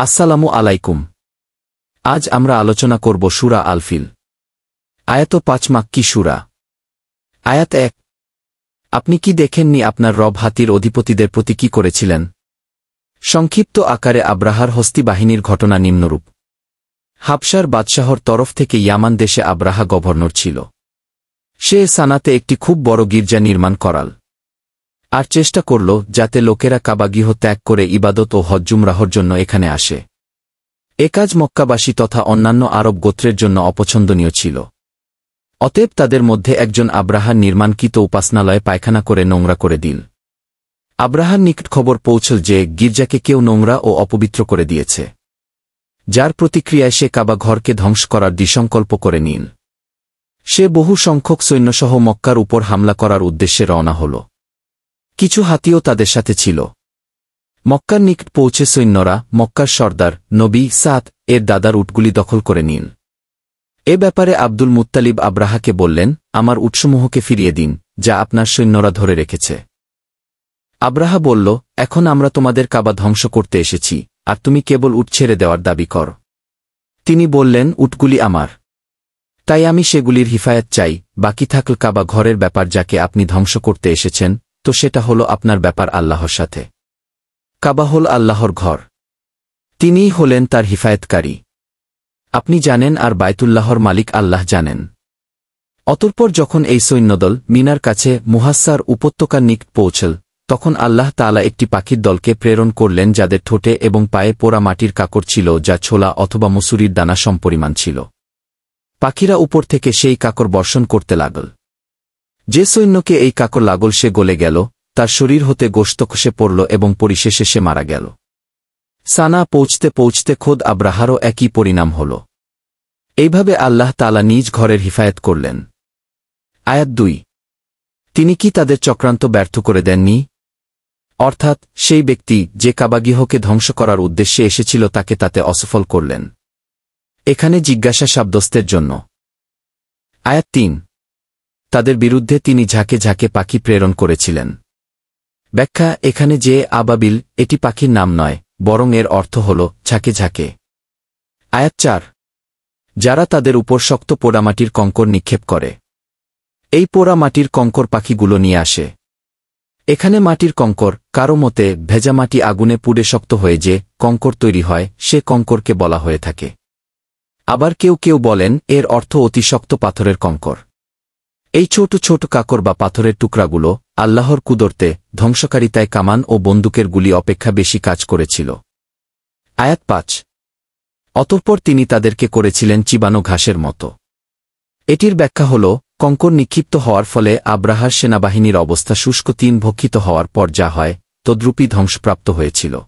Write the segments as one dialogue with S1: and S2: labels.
S1: আসসালামু আলাইকুম। আজ আমরা আলোচনা করব সূরা আল-ফিল। আয়াত ৫ মাক্কি সূরা। আয়াত ১। আপনি কি দেখেননি আপনার রব হাতির অধিপতিদের প্রতি কি করেছিলেন? সংক্ষিপ্ত আকারে আব্রাহার হস্তি বাহিনীর ঘটনা নিম্নরূপ। হাবশার বাদশাহর তরফ থেকে ইয়ামান দেশে আব্রাহা গভর্নর ছিল। সে সানাতে একটি খুব বড় গির্জা নির্মাণ করাল আর চেষ্টা করল যাতে লোকেরা কাবাগৃহ ত্যাগ করে ইবাদত ও হজ্জুমরাহর জন্য এখানে আসে। এ কাজ মক্কাবাসী তথা অন্যান্য আরব গোত্রের জন্য অপছন্দনীয় ছিল। অতএব তাদের মধ্যে একজন আব্রাহার নির্মাণকৃত উপাসনালয়ে পায়খানা করে নোংরা করে দিল। আব্রাহার নিকট খবর পৌঁছল যে গির্জাকে কেউ নোংরা ও অপবিত্র করে দিয়েছে, যার প্রতিক্রিয়ায় সে কাবা ঘরকে ধ্বংস করার দৃঢ়সংকল্প করে নিল। সে বহু সংখ্যক সৈন্যসহ মক্কার উপর হামলা করার উদ্দেশ্যে রওনা হল। কিছু হাতিও তাদের সাথে ছিল। মক্কার নিকট পৌঁছে সৈন্যরা মক্কার সর্দার নবী সাদ এর দাদার উটগুলি দখল করে নিল। এ ব্যাপারে আব্দুল মুত্তালিব আব্রাহাকে বললেন, আমার উটসমূহকে ফিরিয়ে দিন, যা আপনার সৈন্যরা ধরে রেখেছে। আব্রাহা বলল, এখন আমরা তোমাদের কাবা ধ্বংস করতে এসেছি, আর তুমি কেবল উট ছেড়ে দেওয়ার দাবি কর। তিনি বললেন, উটগুলি আমার, তাই আমি সেগুলির হিফায়াত চাই। বাকি থাকল কাবা ঘরের ব্যাপার, যাকে আপনি ধ্বংস করতে এসেছেন, তো সেটা হল আপনার ব্যাপার আল্লাহর সাথে। কাবা হল আল্লাহর ঘর, তিনিই হলেন তার হিফায়তকারী। আপনি জানেন আর বায়তুল্লাহর মালিক আল্লাহ জানেন। অতঃপর যখন এই সৈন্যদল মিনার কাছে মুহাসসার উপত্যকার নিকট পৌঁছল, তখন আল্লাহ তাআলা একটি পাখির দলকে প্রেরণ করলেন, যাদের ঠোঁটে এবং পায়ে পোড়া মাটির কাকড় ছিল, যা ছোলা অথবা মসুরির দানা সমপরিমাণ ছিল। পাখিরা উপর থেকে সেই কাকড় বর্ষণ করতে লাগল। যে সৈন্যকে এই কাকড় লাগল সে গলে গেল, তার শরীর হতে গোশত খসে পড়ল এবং পরিশেষে সে মারা গেল। সানা পৌঁছতে পৌঁছতে খোদ আব্রাহারও একই পরিণাম হল। এইভাবে আল্লাহ তাআলা নিজ ঘরের হিফায়ত করলেন। আয়াত ২। তিনি কি তাদের চক্রান্ত ব্যর্থ করে দেননি? অর্থাৎ সেই ব্যক্তি যে কাবাগৃহকে ধ্বংস করার উদ্দেশ্যে এসেছিল তাকে তাতে অসফল করলেন। এখানে জিজ্ঞাসা সাব্যস্তের জন্য। আয়াত ৩। তাদের বিরুদ্ধে তিনি ঝাঁকে ঝাঁকে পাখি প্রেরণ করেছিলেন। ব্যাখ্যা, এখানে যে আবাবিল এটি পাখির নাম নয়, বরং এর অর্থ হল ঝাঁকে ঝাঁকে। আয়াত ৪। যারা তাদের উপর শক্ত পোড়ামাটির কঙ্কর নিক্ষেপ করে। এই পোড়া মাটির কঙ্কর পাখিগুলো নিয়ে আসে। এখানে মাটির কঙ্কর, কারো মতে ভেজা মাটি আগুনে পুড়ে শক্ত হয়ে যে কঙ্কর তৈরি হয় সে কঙ্করকে বলা হয়ে থাকে। আবার কেউ কেউ বলেন এর অর্থ অতি শক্ত পাথরের কঙ্কর। এই ছোট ছোট কাকর বা পাথরের টুকরাগুলো আল্লাহর কুদরতে ধ্বংসকারিতায় কামান ও বন্দুকের গুলি অপেক্ষা বেশি কাজ করেছিল। আয়াত ৫। অতঃপর তিনি তাদেরকে করেছিলেন চিবানো ঘাসের মতো। এটির ব্যাখ্যা হল, কঙ্কর নিক্ষিপ্ত হওয়ার ফলে আব্রাহার সেনাবাহিনীর অবস্থা শুষ্ক তিন ভক্ষিত হওয়ার পর যা হয় তদ্রূপই ধ্বংসপ্রাপ্ত হয়েছিল।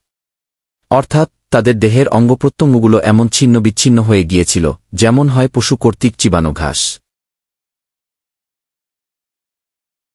S1: অর্থাৎ তাদের দেহের অঙ্গপ্রত্যঙ্গগুলো এমন ছিন্ন বিচ্ছিন্ন হয়ে গিয়েছিল যেমন হয় পশু কর্তৃক চিবানো ঘাস।